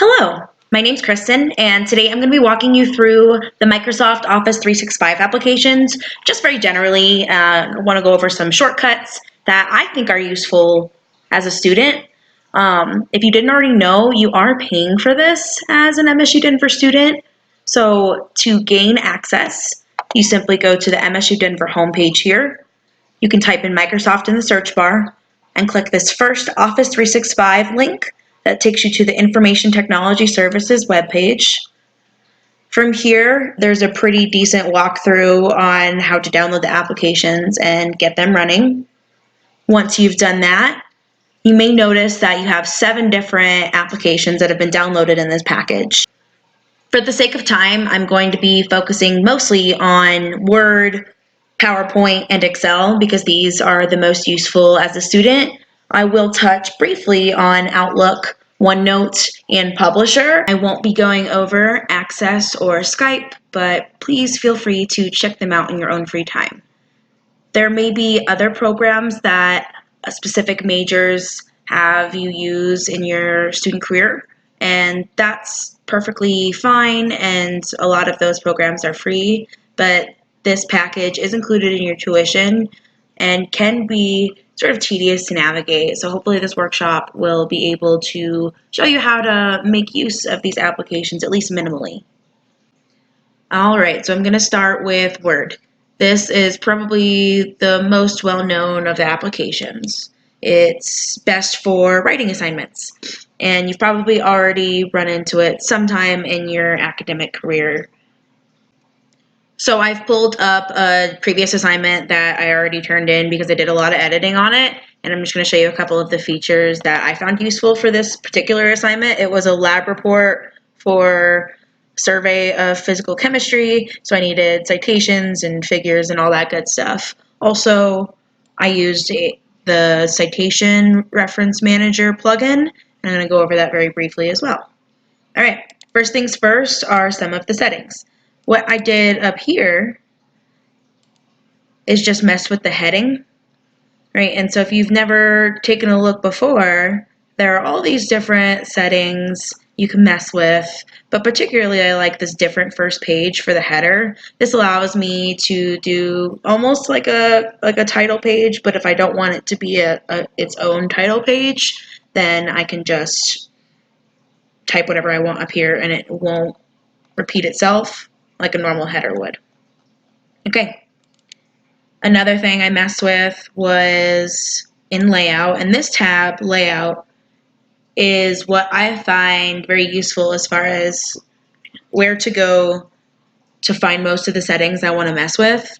Hello, my name's Kristen, and today I'm going to be walking you through the Microsoft Office 365 applications. Just very generally, I want to go over some shortcuts that I think are useful as a student. If you didn't already know, you are paying for this as an MSU Denver student. So to gain access, you simply go to the MSU Denver homepage here. You can type in Microsoft in the search bar and click this first Office 365 link that takes you to the Information Technology Services webpage. From here, there's a pretty decent walkthrough on how to download the applications and get them running. Once you've done that, you may notice that you have 7 different applications that have been downloaded in this package. For the sake of time, I'm going to be focusing mostly on Word, PowerPoint, and Excel because these are the most useful as a student. I will touch briefly on Outlook, OneNote, and Publisher. I won't be going over Access or Skype, but please feel free to check them out in your own free time. There may be other programs that specific majors have you use in your student career, and that's perfectly fine, and a lot of those programs are free, but this package is included in your tuition and can be sort of tedious to navigate. So hopefully this workshop will be able to show you how to make use of these applications, at least minimally. All right, so I'm going to start with Word. This is probably the most well-known of the applications. It's best for writing assignments, and you've probably already run into it sometime in your academic career. So I've pulled up a previous assignment that I already turned in because I did a lot of editing on it, and I'm just going to show you a couple of the features that I found useful for this particular assignment. It was a lab report for survey of physical chemistry, so I needed citations and figures and all that good stuff. Also, I used the Citation Reference Manager plugin, and I'm going to go over that very briefly as well. All right, first things first are some of the settings. What I did up here is just mess with the heading, right? And so if you've never taken a look before, there are all these different settings you can mess with, but particularly I like this different first page for the header. This allows me to do almost like a title page, but if I don't want it to be its own title page, then I can just type whatever I want up here and it won't repeat itself like a normal header would. Okay. Another thing I messed with was in layout, and this tab, layout, is what I find very useful as far as where to go to find most of the settings I want to mess with.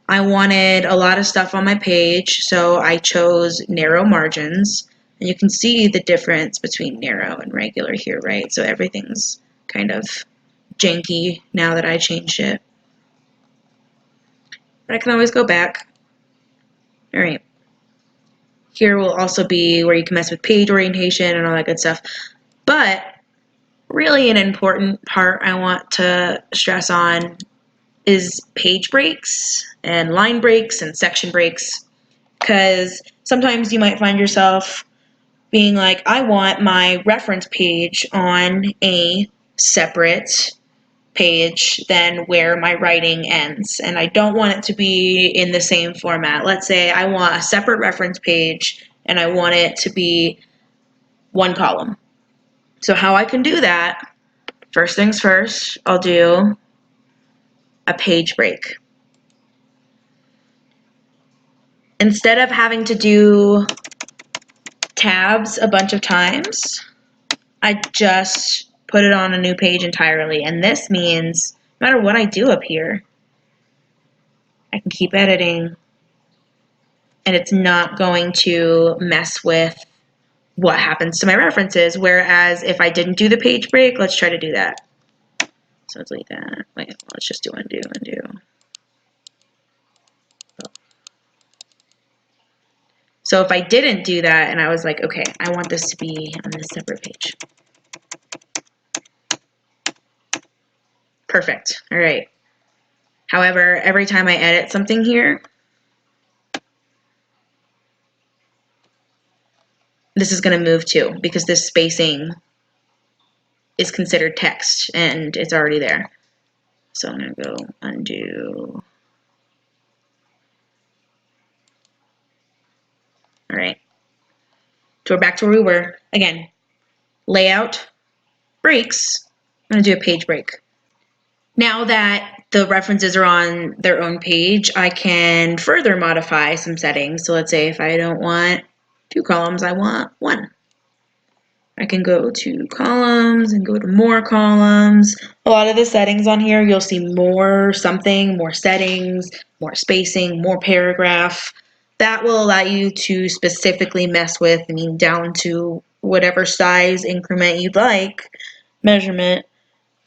I wanted a lot of stuff on my page, so I chose narrow margins, and you can see the difference between narrow and regular here, right? So everything's kind of janky now that I changed it. But I can always go back. All right. Here will also be where you can mess with page orientation and all that good stuff. But really an important part I want to stress on is page breaks and line breaks and section breaks, because sometimes you might find yourself being like, I want my reference page on a separate page than where my writing ends, and I don't want it to be in the same format. Let's say I want a separate reference page and I want it to be one column. So how I can do that, first things first, I'll do a page break. Instead of having to do tabs a bunch of times, I just put it on a new page entirely, and this means no matter what I do up here, I can keep editing, and it's not going to mess with what happens to my references. Whereas if I didn't do the page break, let's try to do that. So let's delete that. Wait, let's just do undo. So if I didn't do that and I was like, okay, I want this to be on this separate page. Perfect. All right. However, every time I edit something here, this is going to move too, because this spacing is considered text and it's already there. So I'm going to go undo. All right. So we're back to where we were. Again, layout, breaks. I'm going to do a page break. Now that the references are on their own page, I can further modify some settings. So let's say if I don't want 2 columns, I want 1. I can go to columns and go to more columns. A lot of the settings on here, you'll see more something, more settings, more spacing, more paragraph. That will allow you to specifically mess with, I mean, down to whatever size increment you'd like, measurement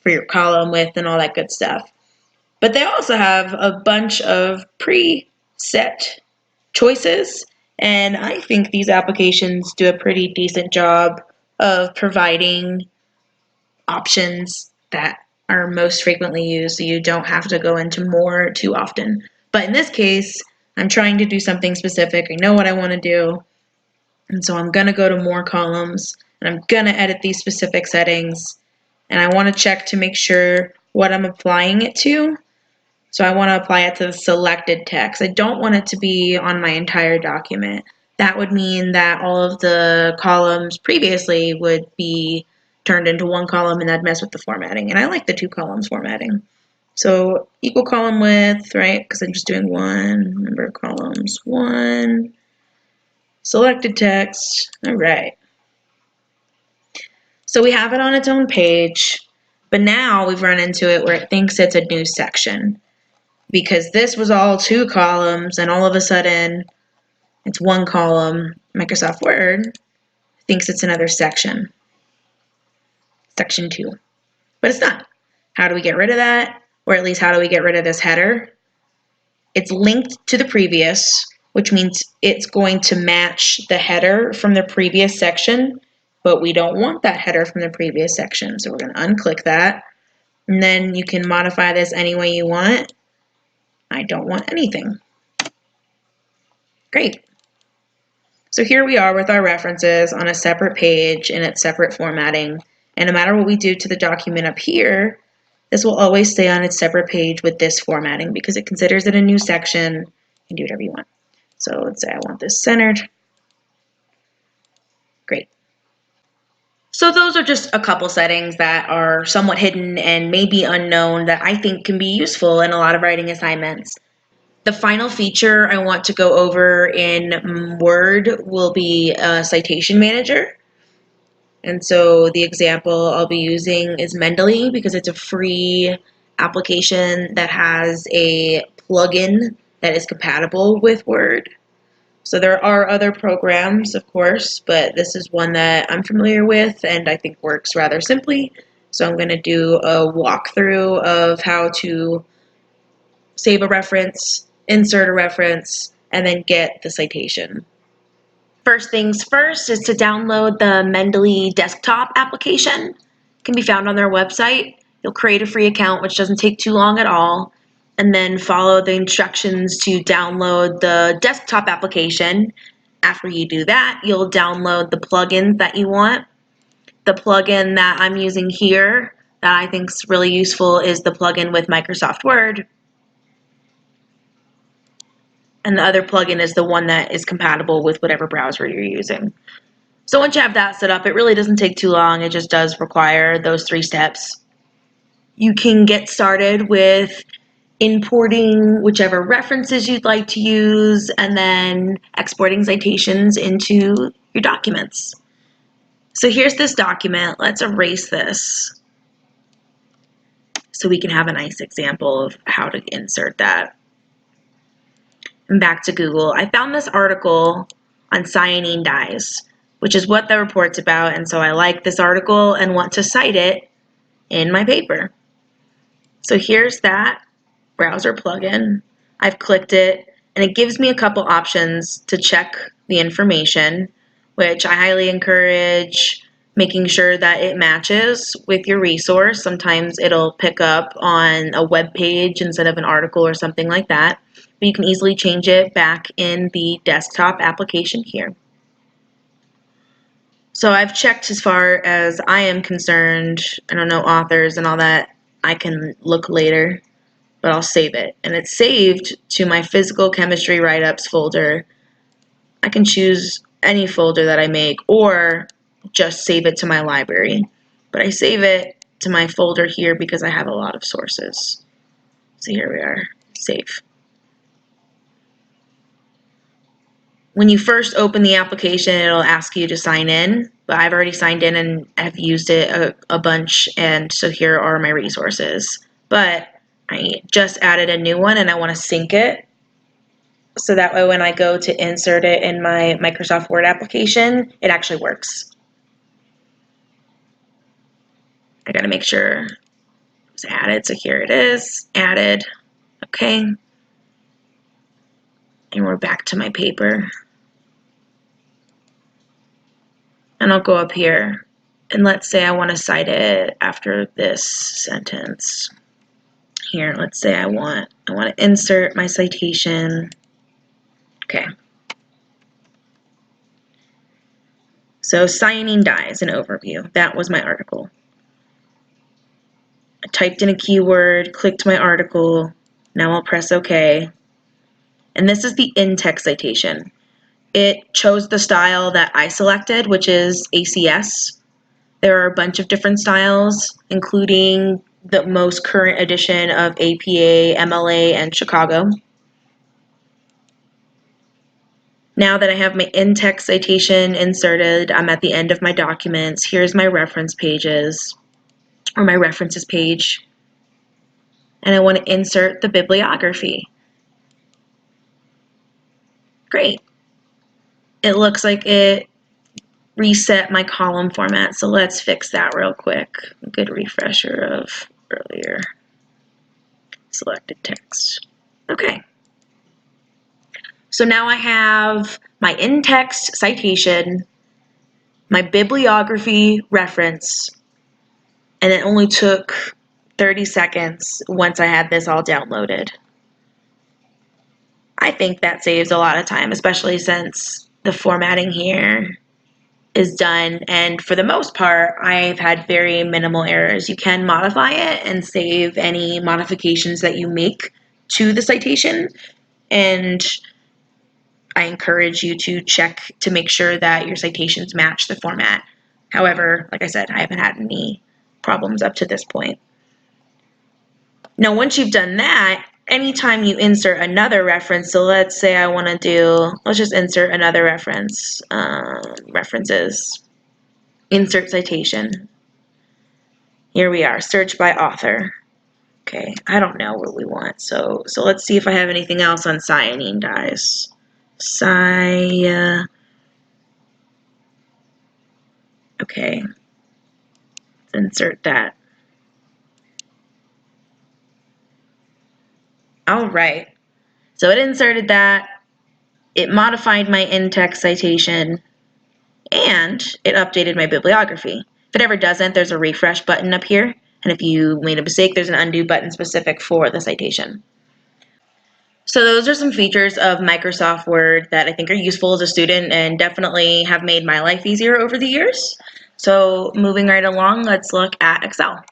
for your column width and all that good stuff. But they also have a bunch of preset choices, and I think these applications do a pretty decent job of providing options that are most frequently used, so you don't have to go into more too often. But in this case, I'm trying to do something specific. I know what I want to do, and so I'm going to go to more columns, and I'm going to edit these specific settings, and I want to check to make sure what I'm applying it to. So I want to apply it to the selected text. I don't want it to be on my entire document. That would mean that all of the columns previously would be turned into 1 column, and that'd mess with the formatting. And I like the 2 columns formatting. So equal column width, right? Because I'm just doing 1, number of columns, 1, selected text, all right. So we have it on its own page, but now we've run into it where it thinks it's a new section, because this was all 2 columns and all of a sudden it's 1 column. Microsoft Word thinks it's another section, section 2, but it's not. How do we get rid of that? Or at least how do we get rid of this header? It's linked to the previous, which means it's going to match the header from the previous section, but we don't want that header from the previous section. So we're going to unclick that, and then you can modify this any way you want. I don't want anything. Great. So here we are with our references on a separate page in its separate formatting. And no matter what we do to the document up here, this will always stay on its separate page with this formatting because it considers it a new section. You can do whatever you want. So let's say I want this centered. Great. So those are just a couple settings that are somewhat hidden and maybe unknown that I think can be useful in a lot of writing assignments. The final feature I want to go over in Word will be a citation manager. And so the example I'll be using is Mendeley because it's a free application that has a plugin that is compatible with Word. So there are other programs, of course, but this is one that I'm familiar with and I think works rather simply. So I'm going to do a walkthrough of how to save a reference, insert a reference, and then get the citation. First things first is to download the Mendeley desktop application. It can be found on their website. You'll create a free account, which doesn't take too long at all, and then follow the instructions to download the desktop application. After you do that, you'll download the plugins that you want. The plugin that I'm using here that I think is really useful is the plugin with Microsoft Word. And the other plugin is the one that is compatible with whatever browser you're using. So once you have that set up, it really doesn't take too long. It just does require those 3 steps. You can get started with importing whichever references you'd like to use and then exporting citations into your documents. So here's this document. Let's erase this so we can have a nice example of how to insert that. And back to Google. I found this article on cyanine dyes, which is what the report's about, and so I like this article and want to cite it in my paper. So here's that browser plugin. I've clicked it, and it gives me a couple options to check the information, which I highly encourage making sure that it matches with your resource. Sometimes it'll pick up on a web page instead of an article or something like that. But you can easily change it back in the desktop application here. So I've checked as far as I am concerned. I don't know authors and all that. I can look later, but I'll save it. And it's saved to my physical chemistry write-ups folder. I can choose any folder that I make or just save it to my library. But I save it to my folder here because I have a lot of sources. So here we are, save. When you first open the application, it'll ask you to sign in, but I've already signed in and have used it a bunch, and so here are my resources. But I just added a new one and I want to sync it, so that way when I go to insert it in my Microsoft Word application, it actually works. I gotta make sure it's added, so here it is, added, okay. And we're back to my paper. And I'll go up here, and let's say I want to cite it after this sentence. Here, let's say I want to insert my citation. Okay. So cyanine dyes, an overview. That was my article. I typed in a keyword, clicked my article. Now I'll press OK. And this is the in-text citation. It chose the style that I selected, which is ACS. There are a bunch of different styles, including the most current edition of APA, MLA, and Chicago. Now that I have my in-text citation inserted, I'm at the end of my documents. Here's my reference pages, or my references page. And I want to insert the bibliography. Great. It looks like it reset my column format, so let's fix that real quick. A good refresher of earlier selected text. Okay. So now I have my in-text citation, my bibliography reference, and it only took 30 seconds once I had this all downloaded. I think that saves a lot of time, especially since the formatting here is done, and for the most part, I've had very minimal errors. You can modify it and save any modifications that you make to the citation, and I encourage you to check to make sure that your citations match the format. However, like I said, I haven't had any problems up to this point. Now, once you've done that, anytime you insert another reference, so let's say I want to let's just insert another reference, references, insert citation. Here we are, search by author. Okay, I don't know what we want, so let's see if I have anything else on cyanine dyes. Okay, let's insert that. All right, so it inserted that, it modified my in-text citation, and it updated my bibliography. If it ever doesn't, there's a refresh button up here, and if you made a mistake, there's an undo button specific for the citation. So those are some features of Microsoft Word that I think are useful as a student and definitely have made my life easier over the years. So moving right along, let's look at Excel.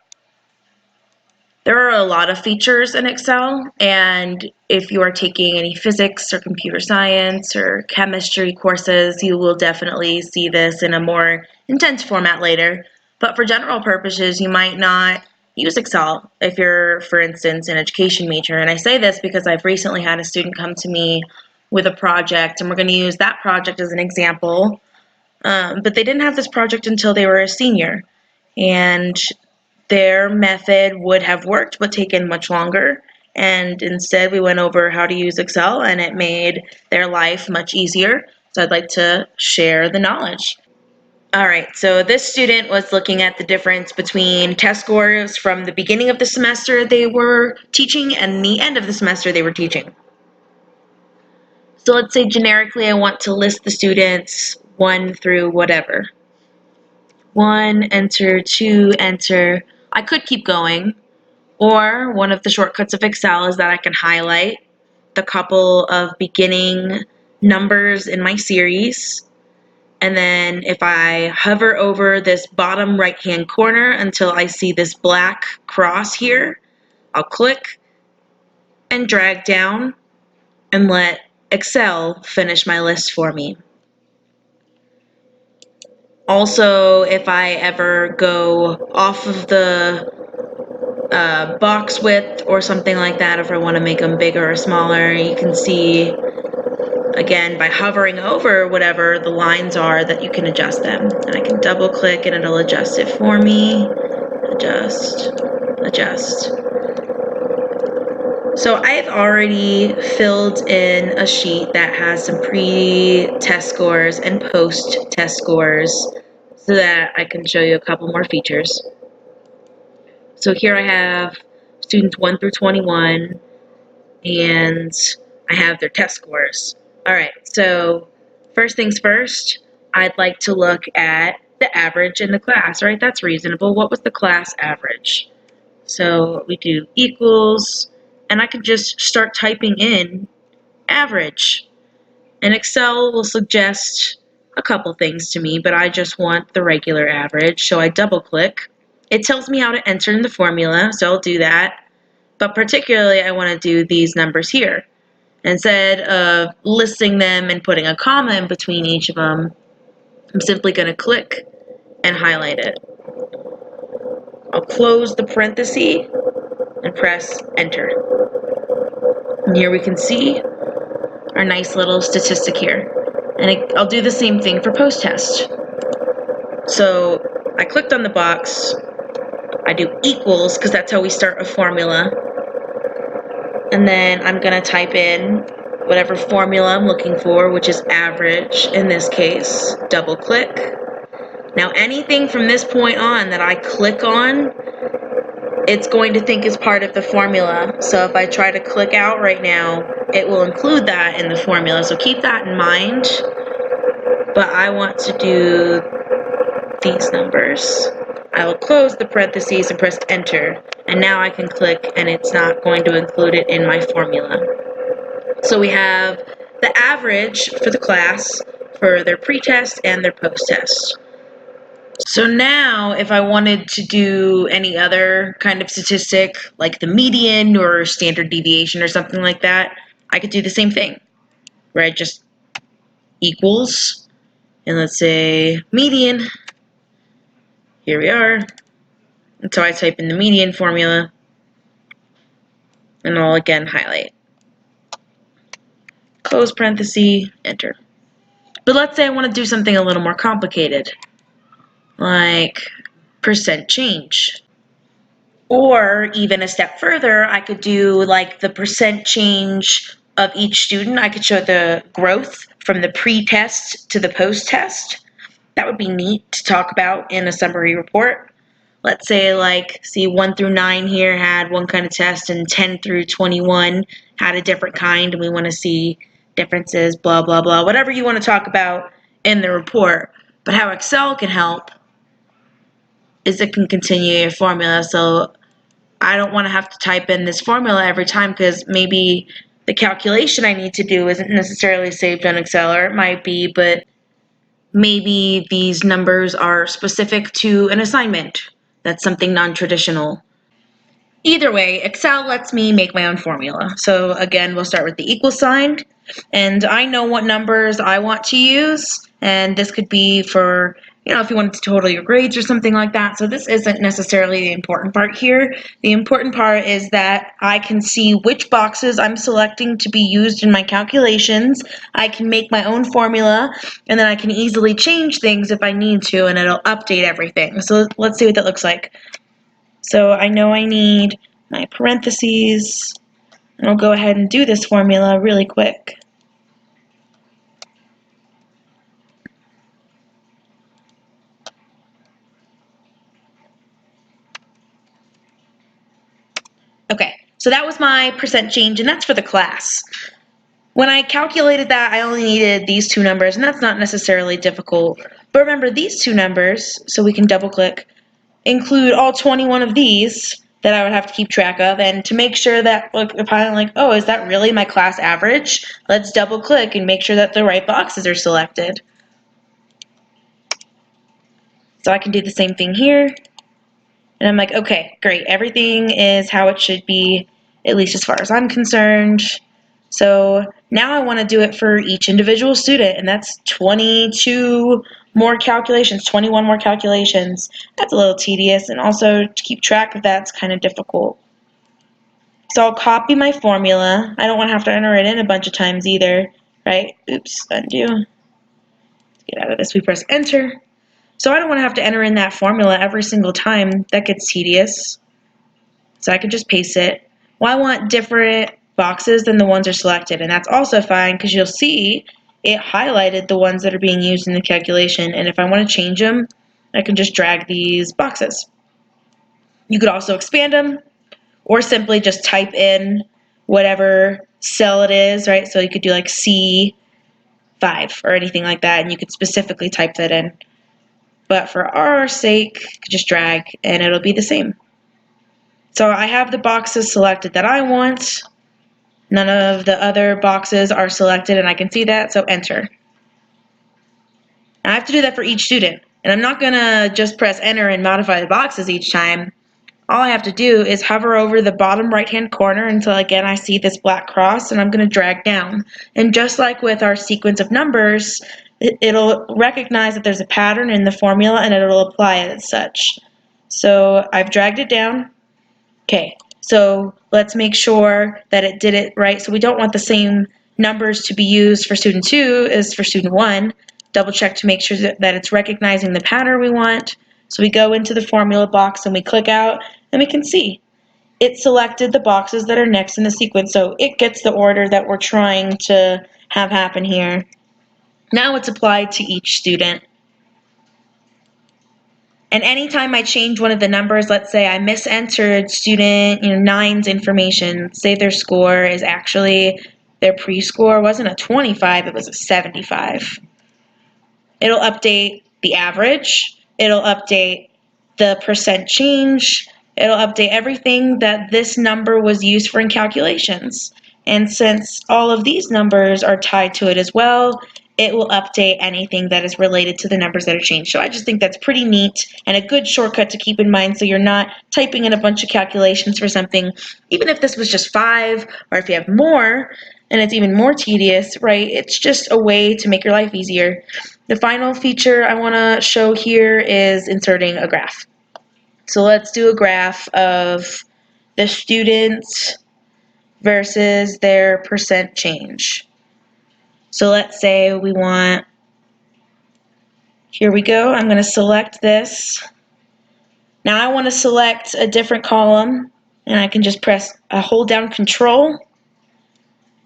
There are a lot of features in Excel, and if you are taking any physics or computer science or chemistry courses, you will definitely see this in a more intense format later. But for general purposes, you might not use Excel if you're, for instance, an education major. And I say this because I've recently had a student come to me with a project, and we're going to use that project as an example. But they didn't have this project until they were a senior, and their method would have worked but taken much longer, and instead we went over how to use Excel, and it made their life much easier. So I'd like to share the knowledge. All right, so this student was looking at the difference between test scores from the beginning of the semester they were teaching and the end of the semester they were teaching. So let's say generically I want to list the students 1 through whatever. 1, enter, 2, enter. I could keep going, or one of the shortcuts of Excel is that I can highlight the couple of beginning numbers in my series, And then if I hover over this bottom right-hand corner until I see this black cross here, I'll click and drag down and let Excel finish my list for me. Also, if I ever go off of the box width or something like that, if I want to make them bigger or smaller, you can see, again, by hovering over whatever the lines are, that you can adjust them. And I can double click and it'll adjust it for me. Adjust, adjust. So I've already filled in a sheet that has some pre-test scores and post-test scores so that I can show you a couple more features. So here I have students 1 through 21, and I have their test scores. All right, so first things first, I'd like to look at the average in the class, right? That's reasonable. What was the class average? So we do equals, and I can just start typing in average. And Excel will suggest a couple things to me, but I just want the regular average, so I double click. It tells me how to enter in the formula, so I'll do that. But particularly, I want to do these numbers here. Instead of listing them and putting a comma in between each of them, I'm simply going to click and highlight it. I'll close the parenthesis and press enter. And here we can see our nice little statistic here. And I'll do the same thing for post-test. So I clicked on the box, I do equals because that's how we start a formula, and then I'm going to type in whatever formula I'm looking for, which is average in this case. Double click. Now anything from this point on that I click on, it's going to think is part of the formula. So if I try to click out right now, it will include that in the formula. So keep that in mind. But I want to do these numbers. I will close the parentheses and press enter. And now I can click and it's not going to include it in my formula. So we have the average for the class for their pre-test and their post-test. So now if I wanted to do any other kind of statistic, like the median or standard deviation or something like that, I could do the same thing, right? Just equals, and let's say median. Here we are. And so I type in the median formula, and I'll again highlight. Close parenthesis, enter. But let's say I want to do something a little more complicated, like percent change. Or even a step further, I could do like the percent change of each student. I could show the growth from the pre-test to the post-test. That would be neat to talk about in a summary report. Let's say like, see 1 through 9 here had one kind of test and 10 through 21 had a different kind, and we want to see differences, blah, blah, blah, whatever you want to talk about in the report. But how Excel can help is it can continue your formula. So I don't want to have to type in this formula every time because maybe the calculation I need to do isn't necessarily saved on Excel, or it might be, but maybe these numbers are specific to an assignment. That's something non-traditional. Either way, Excel lets me make my own formula. So again, we'll start with the equal sign, and I know what numbers I want to use, and this could be for, if you wanted to total your grades or something like that. So this isn't necessarily the important part here. The important part is that I can see which boxes I'm selecting to be used in my calculations. I can make my own formula, and then I can easily change things if I need to, and it'll update everything. So let's see what that looks like. So I know I need my parentheses, and I'll go ahead and do this formula really quick. Okay, so that was my percent change, and that's for the class. When I calculated that, I only needed these two numbers, and that's not necessarily difficult. But remember, these two numbers, so we can double click, include all 21 of these that I would have to keep track of. And to make sure that, if I'm like, oh, is that really my class average? Let's double click and make sure that the right boxes are selected. So I can do the same thing here. And I'm like, okay, great. Everything is how it should be, at least as far as I'm concerned. So now I want to do it for each individual student, and that's 22 more calculations, 21 more calculations. That's a little tedious, and also to keep track of that's kind of difficult. So I'll copy my formula. I don't want to have to enter it in a bunch of times either, right? Oops, undo. Let's get out of this. We press enter. So I don't want to have to enter in that formula every single time. That gets tedious. So I can just paste it. Well, I want different boxes than the ones are selected, and that's also fine because you'll see it highlighted the ones that are being used in the calculation, and if I want to change them, I can just drag these boxes. You could also expand them or simply just type in whatever cell it is, right? So you could do like C5 or anything like that, and you could specifically type that in. But for our sake, just drag and it'll be the same. So I have the boxes selected that I want. None of the other boxes are selected and I can see that, so enter. I have to do that for each student. And I'm not going to just press enter and modify the boxes each time. All I have to do is hover over the bottom right hand corner until again I see this black cross, and I'm going to drag down. And just like with our sequence of numbers, it'll recognize that there's a pattern in the formula and it'll apply it as such. So I've dragged it down. Okay, so let's make sure that it did it right. So we don't want the same numbers to be used for student 2 as for student 1. Double check to make sure that it's recognizing the pattern we want. So we go into the formula box and we click out, and we can see it selected the boxes that are next in the sequence. So it gets the order that we're trying to have happen here. Now it's applied to each student. And anytime I change one of the numbers, let's say I misentered student 9's information, say their score is actually, their pre-score wasn't a 25, it was a 75. It'll update the average, it'll update the percent change, it'll update everything that this number was used for in calculations. And since all of these numbers are tied to it as well, it will update anything that is related to the numbers that are changed. So I just think that's pretty neat and a good shortcut to keep in mind so you're not typing in a bunch of calculations for something, even if this was just 5 or if you have more and it's even more tedious, right? It's just a way to make your life easier. The final feature I want to show here is inserting a graph. So let's do a graph of the students versus their percent change. So let's say we want, here we go, I'm going to select this. Now I want to select a different column, and I can just hold down Control,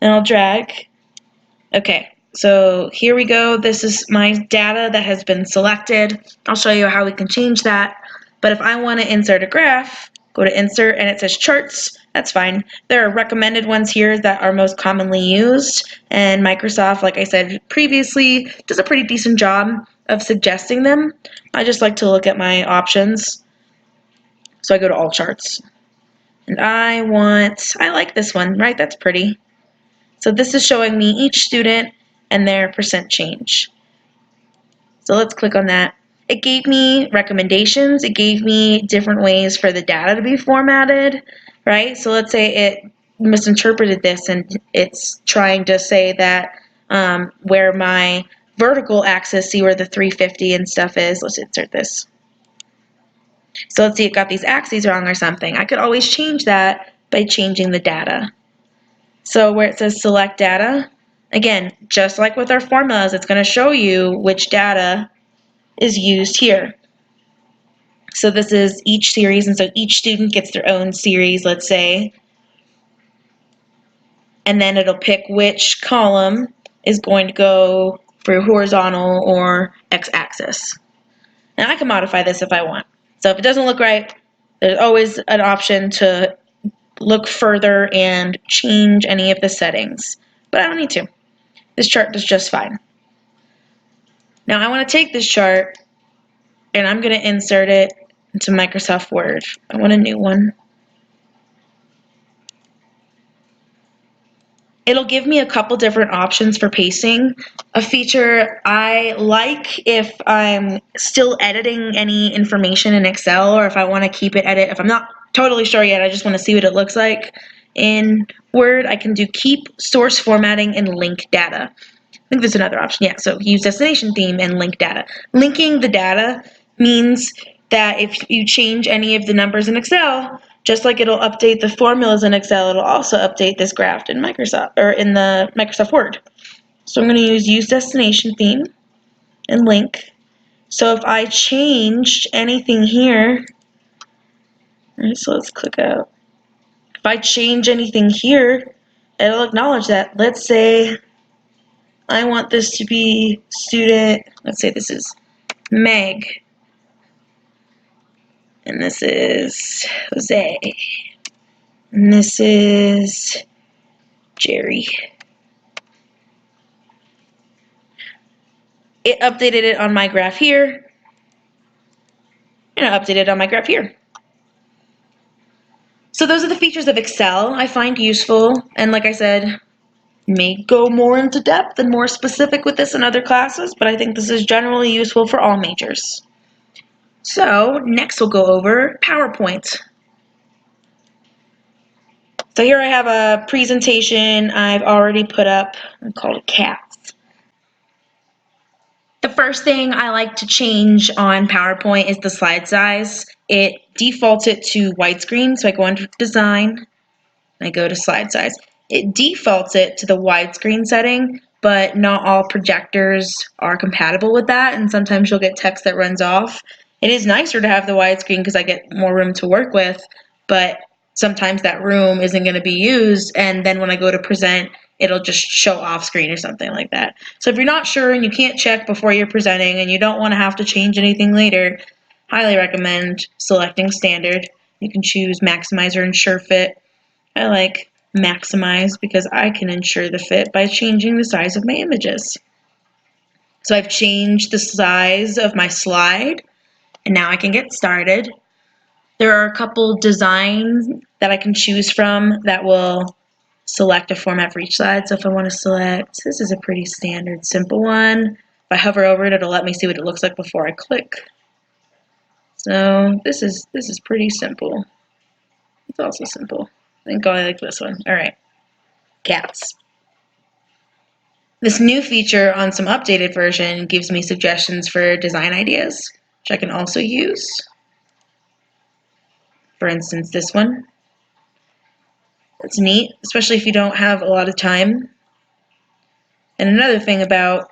and I'll drag. Okay, so here we go. This is my data that has been selected. I'll show you how we can change that. But if I want to insert a graph, go to Insert, and it says Charts. That's fine. There are recommended ones here that are most commonly used, and Microsoft, like I said previously, does a pretty decent job of suggesting them. I just like to look at my options. So I go to All Charts. And I like this one, right? That's pretty. So this is showing me each student and their percent change. So let's click on that. It gave me recommendations. It gave me different ways for the data to be formatted, right? So let's say it misinterpreted this and it's trying to say that where my vertical axis, see where the 350 and stuff is. Let's insert this. So let's see, it got these axes wrong or something. I could always change that by changing the data. So where it says select data, again, just like with our formulas, it's going to show you which data is used here. So this is each series, and so each student gets their own series, let's say. And then it'll pick which column is going to go for horizontal or x-axis. And I can modify this if I want. So if it doesn't look right, there's always an option to look further and change any of the settings. But I don't need to. This chart does just fine. Now I want to take this chart and I'm going to insert it into Microsoft Word. I want a new one. it'll give me a couple different options for pasting. A feature I like if I'm still editing any information in Excel, or if I want to keep it edit, if I'm not totally sure yet, I just want to see what it looks like in Word, I can do keep source formatting and link data. I think there's another option. Yeah, so use destination theme and link data. Linking the data means that if you change any of the numbers in Excel, just like it'll update the formulas in Excel, it'll also update this graph in Microsoft or in the Microsoft Word. So I'm going to use destination theme and link. So if I changed anything here, all right, so let's click out. If I change anything here, it'll acknowledge that. Let's say I want this to be student, let's say this is Meg, and this is Jose, and this is Jerry. It updated it on my graph here, and it updated it on my graph here. So those are the features of Excel I find useful, and like I said, may go more into depth and more specific with this in other classes, but I think this is generally useful for all majors. So next we'll go over PowerPoint. So here I have a presentation I've already put up called CATS. The first thing I like to change on PowerPoint is the slide size. It defaults it to widescreen, so I go under Design, and I go to Slide Size. It defaults it to the widescreen setting, but not all projectors are compatible with that, and sometimes you'll get text that runs off. It is nicer to have the widescreen because I get more room to work with, but sometimes that room isn't going to be used, and then when I go to present, it'll just show off screen or something like that. So if you're not sure and you can't check before you're presenting and you don't want to have to change anything later, highly recommend selecting standard. You can choose maximize or ensure fit. I like maximize because I can ensure the fit by changing the size of my images. So I've changed the size of my slide, and now I can get started. There are a couple designs that I can choose from that will select a format for each slide. So if I want to select, this is a pretty standard, simple one. If I hover over it, it'll let me see what it looks like before I click. So this is pretty simple. It's also simple. I think I like this one. All right, CATS. This new feature on some updated version gives me suggestions for design ideas, which I can also use. For instance, this one. It's neat, especially if you don't have a lot of time. And another thing about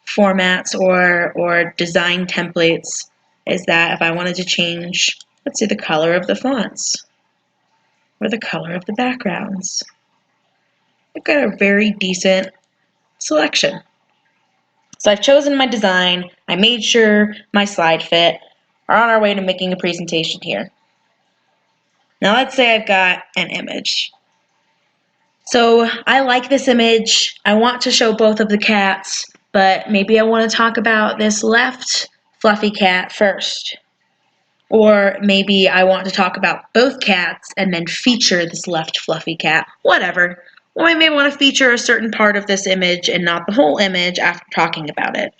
formats or design templates is that if I wanted to change, let's say, the color of the fonts or the color of the backgrounds, I've got a very decent selection. So I've chosen my design, I made sure my slide fit. We're on our way to making a presentation here. Now let's say I've got an image. So I like this image. I want to show both of the cats, but maybe I want to talk about this left fluffy cat first. Or maybe I want to talk about both cats and then feature this left fluffy cat. Whatever. Or I may want to feature a certain part of this image and not the whole image after talking about it.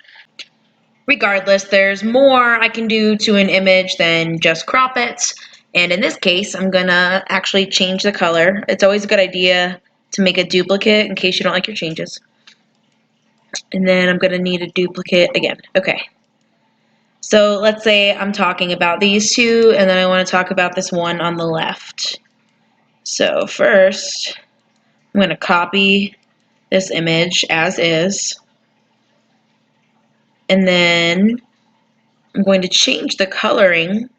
Regardless, there's more I can do to an image than just crop it. And in this case, I'm gonna actually change the color. It's always a good idea to make a duplicate in case you don't like your changes. And then I'm gonna need a duplicate again. Okay. So let's say I'm talking about these two, and then I want to talk about this one on the left. So first, I'm gonna copy this image as is. And then I'm going to change the coloring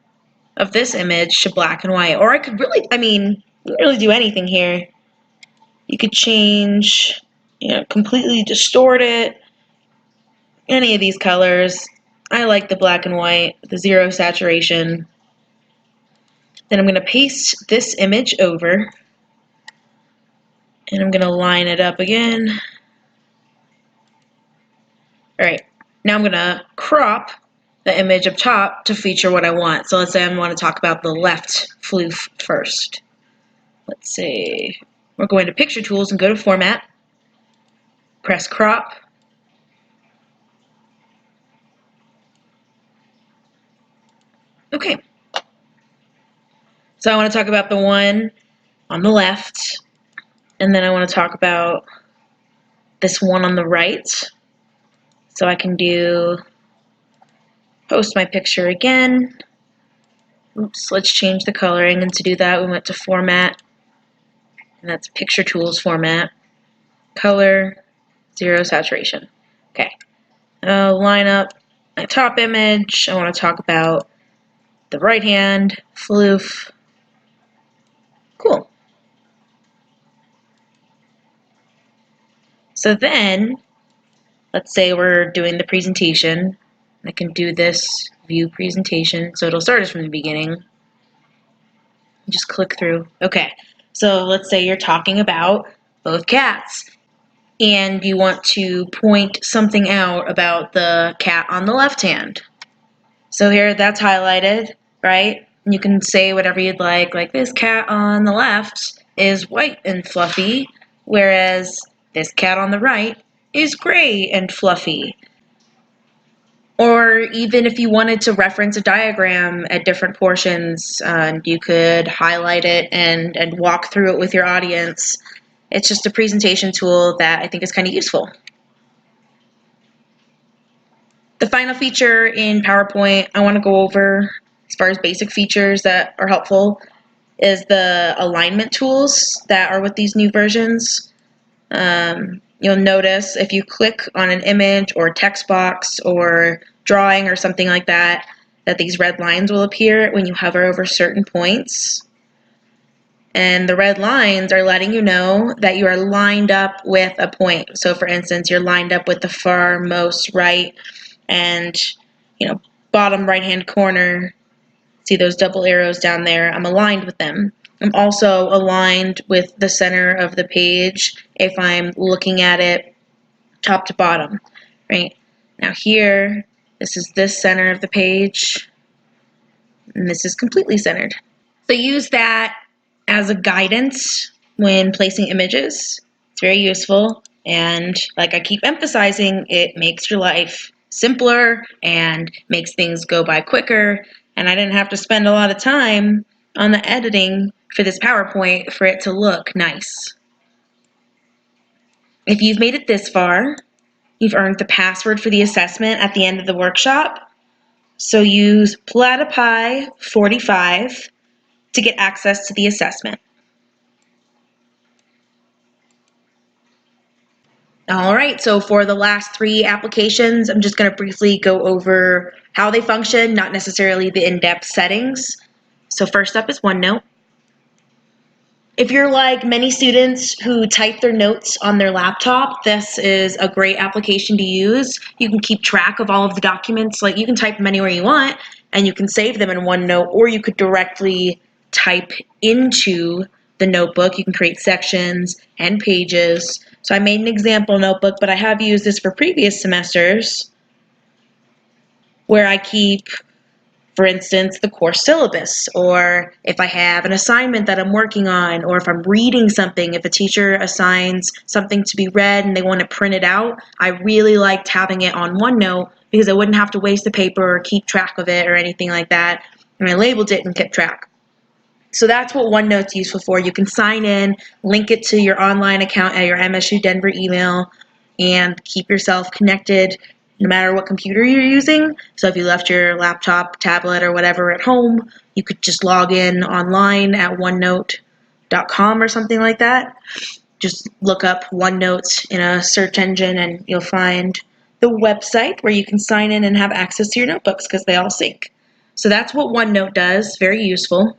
of this image to black and white. Or I could really, you can really do anything here. You could change, completely distort it. Any of these colors. I like the black and white, the zero saturation. Then I'm going to paste this image over. And I'm going to line it up again. Alright, now I'm going to crop the image up top to feature what I want. So let's say I want to talk about the left floof first. Let's say We're going to Picture Tools and go to Format, press Crop. Okay. So I want to talk about the one on the left, and then I want to talk about this one on the right. So I can do post my picture again. Oops, let's change the coloring, and to do that we went to Format, and that's Picture Tools Format, Color, 0 Saturation. Okay, line up my top image. I want to talk about the right hand, floof. Cool. So then, let's say we're doing the presentation. I can do this view presentation, so it'll start us from the beginning. Just click through. Okay, so let's say you're talking about both cats, and you want to point something out about the cat on the left hand. So here, that's highlighted, right? And you can say whatever you'd like this cat on the left is white and fluffy, whereas this cat on the right is gray and fluffy. Or even if you wanted to reference a diagram at different portions, you could highlight it and walk through it with your audience. It's just a presentation tool that I think is kind of useful. The final feature in PowerPoint I want to go over as far as basic features that are helpful is the alignment tools that are with these new versions. You'll notice if you click on an image or text box or drawing or something like that, that these red lines will appear when you hover over certain points. And the red lines are letting you know that you are lined up with a point. So for instance, you're lined up with the far most right and bottom right hand corner. See those double arrows down there? I'm aligned with them. I'm also aligned with the center of the page if I'm looking at it top to bottom, right? Now here, this is this center of the page, and this is completely centered. So use that as a guidance when placing images. It's very useful, and like I keep emphasizing, it makes your life simpler and makes things go by quicker, and I didn't have to spend a lot of time on the editing for this PowerPoint for it to look nice. If you've made it this far, you've earned the password for the assessment at the end of the workshop. So use Platypi45 to get access to the assessment. All right, so for the last 3 applications, I'm just going to briefly go over how they function, not necessarily the in-depth settings. So first up is OneNote. If you're like many students who type their notes on their laptop, this is a great application to use. You can keep track of all of the documents. Like you can type them anywhere you want, and you can save them in OneNote, or you could directly type into the notebook. You can create sections and pages. So I made an example notebook, but I have used this for previous semesters where I keep, for instance, the course syllabus, or if I have an assignment that I'm working on, or if I'm reading something, if a teacher assigns something to be read and they want to print it out, I really liked having it on OneNote because I wouldn't have to waste the paper or keep track of it or anything like that, and I labeled it and kept track. So that's what OneNote's useful for. You can sign in, link it to your online account at your MSU Denver email, and keep yourself connected no matter what computer you're using. So if you left your laptop, tablet, or whatever at home, you could just log in online at onenote.com or something like that. Just look up OneNote in a search engine and you'll find the website where you can sign in and have access to your notebooks because they all sync. So that's what OneNote does, very useful.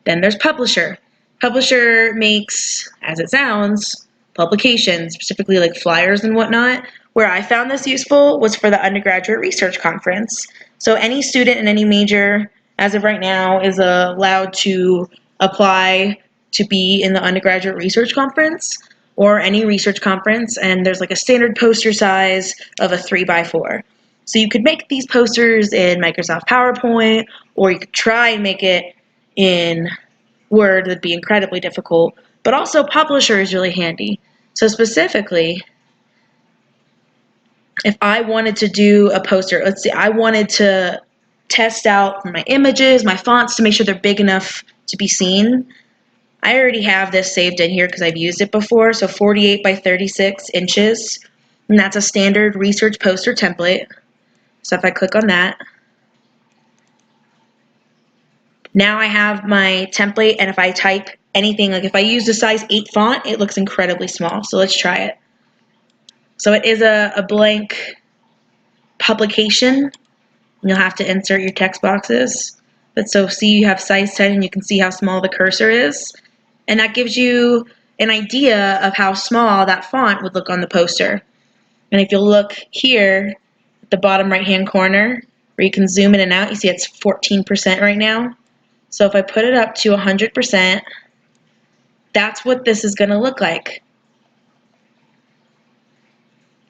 Then there's Publisher. Publisher makes, as it sounds, publications, specifically like flyers and whatnot. Where I found this useful was for the undergraduate research conference. So any student in any major, as of right now, is allowed to apply to be in the undergraduate research conference or any research conference, and there's like a standard poster size of a 3x4. So you could make these posters in Microsoft PowerPoint, or you could try and make it in Word would be incredibly difficult, but also Publisher is really handy. So specifically, if I wanted to do a poster, let's see, I wanted to test out my images, my fonts to make sure they're big enough to be seen. I already have this saved in here because I've used it before, so 48 by 36 inches, and that's a standard research poster template. So if I click on that, now I have my template, and if I type anything, like if I use a size 8 font, it looks incredibly small. So let's try it. So it is a blank publication. You'll have to insert your text boxes. But so see, you have size 10 and you can see how small the cursor is. And that gives you an idea of how small that font would look on the poster. And if you look here at the bottom right hand corner where you can zoom in and out, you see it's 14% right now. So if I put it up to 100%, that's what this is going to look like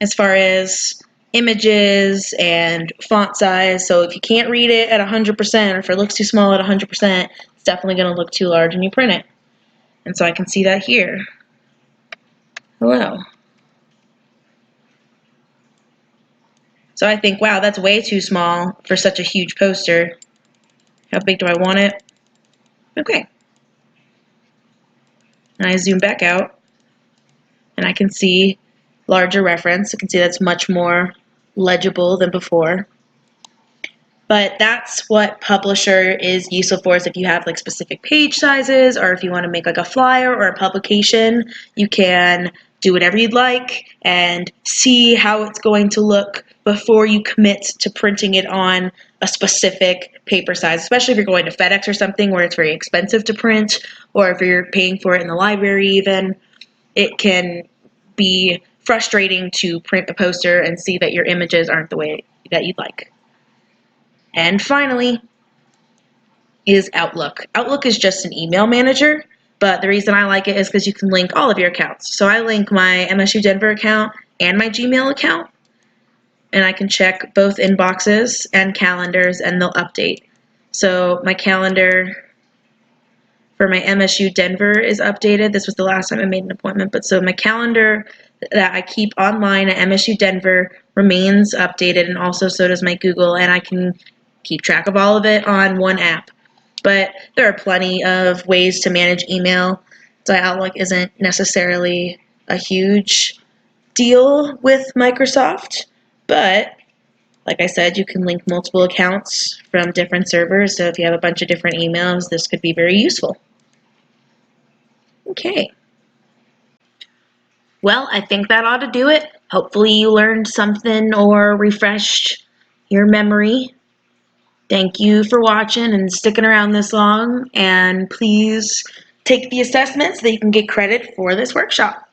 as far as images and font size. So if you can't read it at 100%, or if it looks too small at 100%, it's definitely going to look too large when you print it. And so I can see that here. Hello. So I think, wow, that's way too small for such a huge poster. How big do I want it? Okay. And I zoom back out, and I can see larger reference. I can see that's much more legible than before. But that's what Publisher is useful for, is if you have like specific page sizes, or if you want to make like a flyer or a publication, you can do whatever you'd like and see how it's going to look before you commit to printing it on a specific paper size, especially if you're going to FedEx or something where it's very expensive to print, or if you're paying for it in the library even. It can be frustrating to print a poster and see that your images aren't the way that you'd like. And finally is Outlook. Outlook is just an email manager, but the reason I like it is because you can link all of your accounts. So I link my MSU Denver account and my Gmail account, and I can check both inboxes and calendars, and they'll update. So my calendar for my MSU Denver is updated. This was the last time I made an appointment, but so my calendar that I keep online at MSU Denver remains updated, and also so does my Google, and I can keep track of all of it on one app. But there are plenty of ways to manage email, so Outlook isn't necessarily a huge deal with Microsoft, but like I said, you can link multiple accounts from different servers, so if you have a bunch of different emails, this could be very useful. Okay. Well, I think that ought to do it. Hopefully you learned something or refreshed your memory. Thank you for watching and sticking around this long, and please take the assessment so that you can get credit for this workshop.